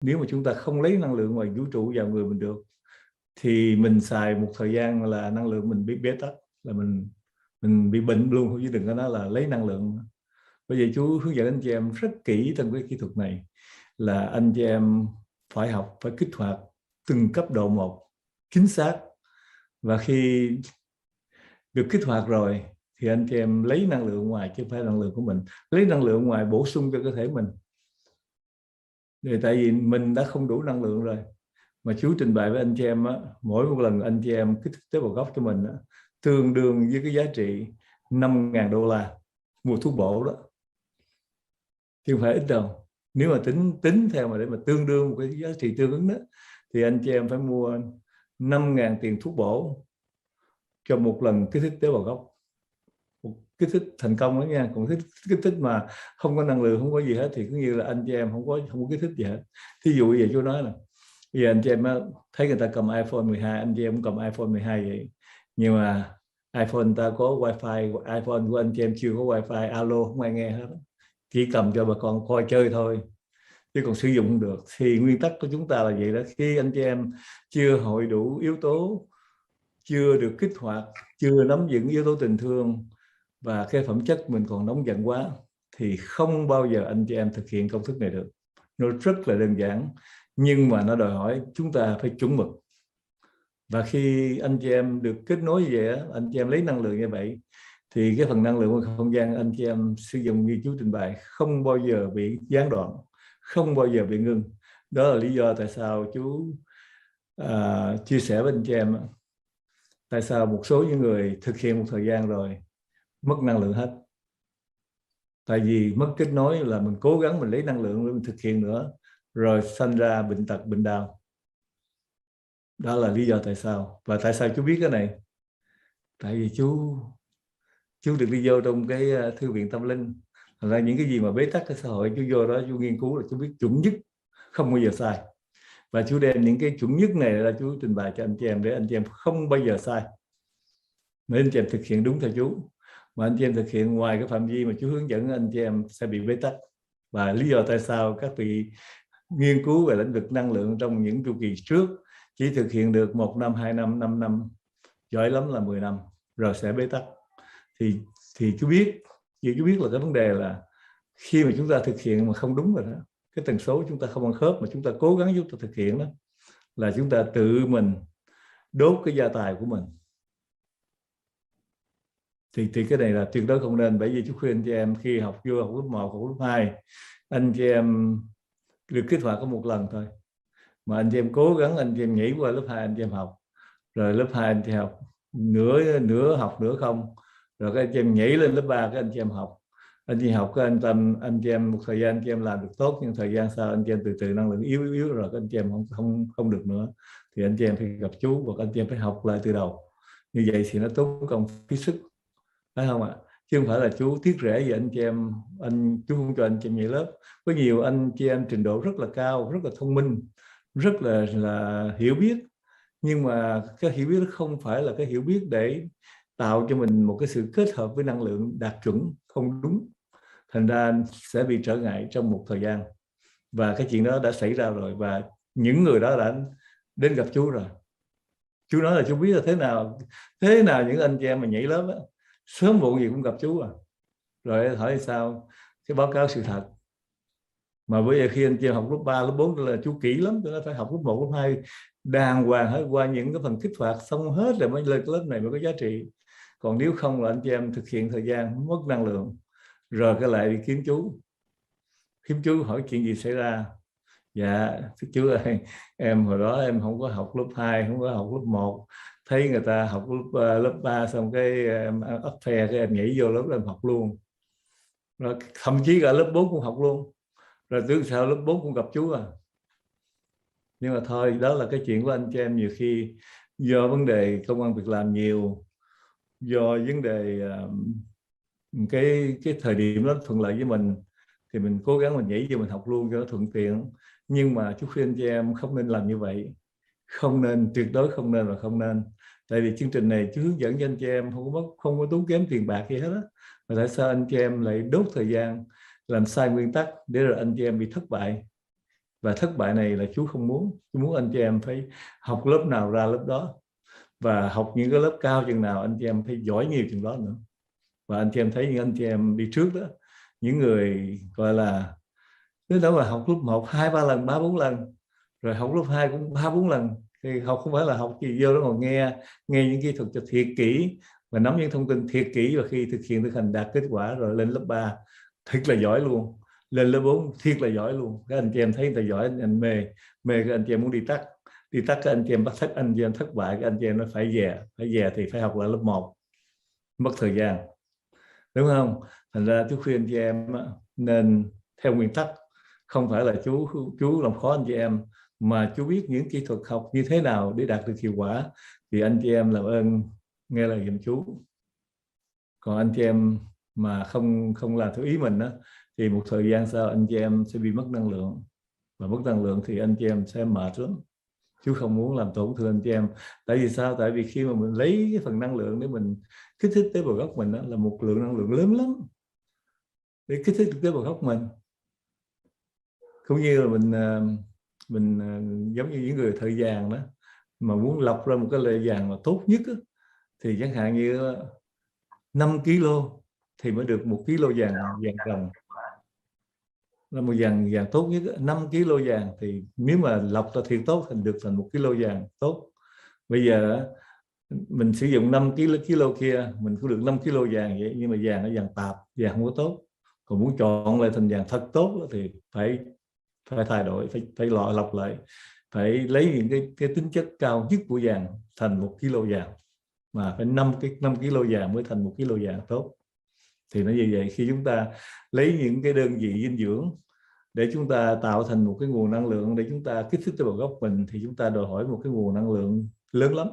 nếu mà chúng ta không lấy năng lượng ngoài vũ trụ vào người mình được, thì mình xài một thời gian là năng lượng mình bị bế tắc, là mình bị bệnh luôn, chứ đừng có nói là lấy năng lượng. Bây giờ chú hướng dẫn anh chị em rất kỹ trong cái kỹ thuật này, là anh chị em phải học, phải kích hoạt từng cấp độ một chính xác. Và khi được kích hoạt rồi thì anh chị em lấy năng lượng ngoài, chứ không phải năng lượng của mình. Lấy năng lượng ngoài bổ sung cho cơ thể mình. Vì tại vì mình đã không đủ năng lượng rồi. Mà chú trình bày với anh chị em á, mỗi một lần anh chị em kích thích tế bào gốc cho mình á, tương đương với cái giá trị $5.000 mua thuốc bổ đó, chứ không phải ít đâu. Nếu mà tính theo mà để mà tương đương một cái giá trị tương ứng đó, thì anh chị em phải mua 5.000 tiền thuốc bổ cho một lần kích thích tế bào gốc. Một kích thích thành công đó nha. Còn kích thích mà không có năng lượng, không có gì hết, thì cứ như là anh chị em không có kích thích gì hết. Thí dụ như vậy chú nói là bây giờ anh chị em thấy người ta cầm iPhone 12, anh chị em cũng cầm iPhone 12 vậy, nhưng mà iPhone ta có wifi, iPhone của anh chị em chưa có wifi, alo không ai nghe hết, chỉ cầm cho bà con coi chơi thôi, chứ còn sử dụng không được. Thì nguyên tắc của chúng ta là vậy đó. Khi anh chị em chưa hội đủ yếu tố, chưa được kích hoạt, chưa nắm vững yếu tố tình thương, và cái phẩm chất mình còn nóng giận quá, thì không bao giờ anh chị em thực hiện công thức này được. Nó rất là đơn giản, nhưng mà nó đòi hỏi chúng ta phải chuẩn mực. Và khi anh chị em được kết nối như vậy, anh chị em lấy năng lượng như vậy, thì cái phần năng lượng của không gian anh chị em sử dụng như chú trình bày không bao giờ bị gián đoạn, không bao giờ bị ngưng. Đó là lý do tại sao chú chia sẻ với anh chị em tại sao một số những người thực hiện một thời gian rồi mất năng lượng hết. Tại vì mất kết nối, là mình cố gắng mình lấy năng lượng để mình thực hiện nữa, rồi sanh ra bệnh tật, bệnh đau. Đó là lý do tại sao. Và tại sao chú biết cái này? Tại vì chú được đi vô trong cái thư viện tâm linh. Thành ra những cái gì mà bế tắc cái xã hội, chú vô đó chú nghiên cứu là chú biết chuẩn nhất, không bao giờ sai. Và chú đem những cái chuẩn nhất này ra chú trình bày cho anh chị em, để anh chị em không bao giờ sai, để anh chị em thực hiện đúng theo chú. Mà anh chị em thực hiện ngoài cái phạm vi mà chú hướng dẫn, anh chị em sẽ bị bế tắc. Và lý do tại sao các vị nghiên cứu về lĩnh vực năng lượng trong những chu kỳ trước chỉ thực hiện được 1 năm, 2 năm, 5 năm, giỏi lắm là 10 năm, rồi sẽ bế tắc. Thì chú biết, vì chú biết là cái vấn đề là khi mà chúng ta thực hiện mà không đúng rồi đó, cái tần số chúng ta không ăn khớp, mà chúng ta cố gắng chúng ta thực hiện đó, là chúng ta tự mình đốt cái gia tài của mình. Thì cái này là tuyệt đối không nên. Bởi vì chú khuyên anh chị em khi học vô học lớp 1, học lớp 2, anh chị em được kích hoạt có một lần thôi, mà anh chị em cố gắng anh chị em nhảy qua lớp 2 anh chị em học, rồi lớp 2 anh chị học nửa học nửa không, rồi các anh chị em nhảy lên lớp 3 các anh chị em học. Anh chị học, các anh tâm anh chị em một thời gian anh chị em làm được tốt, nhưng thời gian sau anh chị em từ từ năng lượng yếu rồi, các anh chị em không được nữa, thì anh chị em phải gặp chú, hoặc anh chị em phải học lại từ đầu. Như vậy thì nó tốn công phí sức, phải không ạ? Chứ không phải là chú tiếc rẻ gì anh chị em, chú không cho anh chị em nhảy lớp. Có nhiều anh chị em trình độ rất là cao, rất là thông minh, rất là hiểu biết, nhưng mà cái hiểu biết đó không phải là cái hiểu biết để tạo cho mình một cái sự kết hợp với năng lượng đạt chuẩn, không đúng. Thành ra sẽ bị trở ngại trong một thời gian. Và cái chuyện đó đã xảy ra rồi, và những người đó đã đến gặp chú rồi. Chú nói là chú biết là thế nào những anh chị em mà nhảy lớp á, sớm muộn gì cũng gặp chú à. Rồi hỏi sao? Cái báo cáo sự thật. Mà bây giờ khi anh chị học lớp 3, lớp 4 là chú kỹ lắm, tôi nói phải học lớp 1, lớp 2 đàng hoàng hết, qua những cái phần kích hoạt xong hết rồi mới lên lớp này mới có giá trị. Còn nếu không là anh chị em thực hiện thời gian mất năng lượng, rồi cái lại đi kiếm chú hỏi chuyện gì xảy ra. Dạ thưa chú ơi, em hồi đó em không có học lớp 2, không có học lớp 1, thấy người ta học lớp 3 xong cái em ấp phe, cái em nhảy vô lớp em học luôn, rồi thậm chí cả lớp 4 cũng học luôn, rồi từ sau lớp 4 cũng gặp chú à. Nhưng mà thôi, đó là cái chuyện của anh chị em. Nhiều khi do vấn đề công ăn việc làm nhiều, do vấn đề cái thời điểm đó thuận lợi với mình, thì mình cố gắng mình nhảy vô mình học luôn cho nó thuận tiện. Nhưng mà chú khuyên anh chị em không nên làm như vậy, không nên, tuyệt đối không nên, và không nên. Tại vì chương trình này chú hướng dẫn cho anh chị em không có tốn kém tiền bạc gì hết á. Mà tại sao anh chị em lại đốt thời gian làm sai nguyên tắc để rồi anh chị em bị thất bại? Và thất bại này là chú không muốn. Chú muốn anh chị em phải học lớp nào ra lớp đó, và học những cái lớp cao chừng nào anh chị em phải giỏi nhiều chừng đó nữa. Và anh chị em thấy những anh chị em đi trước đó, những người gọi là nếu đó mà học lớp 1 2 3 lần 3 4 lần, rồi học lớp 2 cũng 3 4 lần, thì học không phải là học gì, vô đó ngồi nghe những kỹ thuật cho thiệt kỹ và nắm những thông tin thiệt kỹ, và khi thực hành đạt kết quả rồi lên lớp 3 thật là giỏi luôn, lên lớp 4 thiệt là giỏi luôn. Các anh chị em thấy người ta giỏi, anh mê các anh chị em muốn đi tắt các anh chị em bắt thất anh chị em thất bại, các anh chị em nó phải về thì phải học lại lớp 1, mất thời gian, đúng không? Thành ra chú khuyên anh chị em nên theo nguyên tắc, không phải là chú làm khó anh chị em, mà chú biết những kỹ thuật học như thế nào để đạt được hiệu quả, thì anh chị em làm ơn nghe lời giùm chú. Còn anh chị em mà không làm theo ý mình đó, thì một thời gian sau anh chị em sẽ bị mất năng lượng, và mất năng lượng thì anh chị em sẽ mệt lắm. Chú không muốn làm tổn thương anh chị em. Tại vì sao? Tại vì khi mà mình lấy cái phần năng lượng để mình kích thích tế bào gốc mình đó, là một lượng năng lượng lớn lắm để kích thích tế bào gốc mình. Cũng như là mình giống như những người thợ vàng đó, mà muốn lọc ra một cái loại vàng mà tốt nhất đó, thì chẳng hạn như 5 kg thì mới được 1 kg vàng ròng, là một vàng tốt nhất 5 kg vàng, thì nếu mà lọc ra thiệt tốt thì được thành 1 kg vàng tốt. Bây giờ mình sử dụng 5 kg kia, mình có được 5 kg vàng vậy, nhưng mà vàng nó vàng tạp, vàng không có tốt. Còn muốn chọn lại thành vàng thật tốt thì phải thay đổi, phải lọc lại, phải lấy những cái tính chất cao nhất của vàng thành 1 kg vàng, mà phải 5 kg vàng mới thành 1 kg vàng tốt. Thì nó như vậy, khi chúng ta lấy những cái đơn vị dinh dưỡng để chúng ta tạo thành một cái nguồn năng lượng để chúng ta kích thích tế bào gốc mình, thì chúng ta đòi hỏi một cái nguồn năng lượng lớn lắm.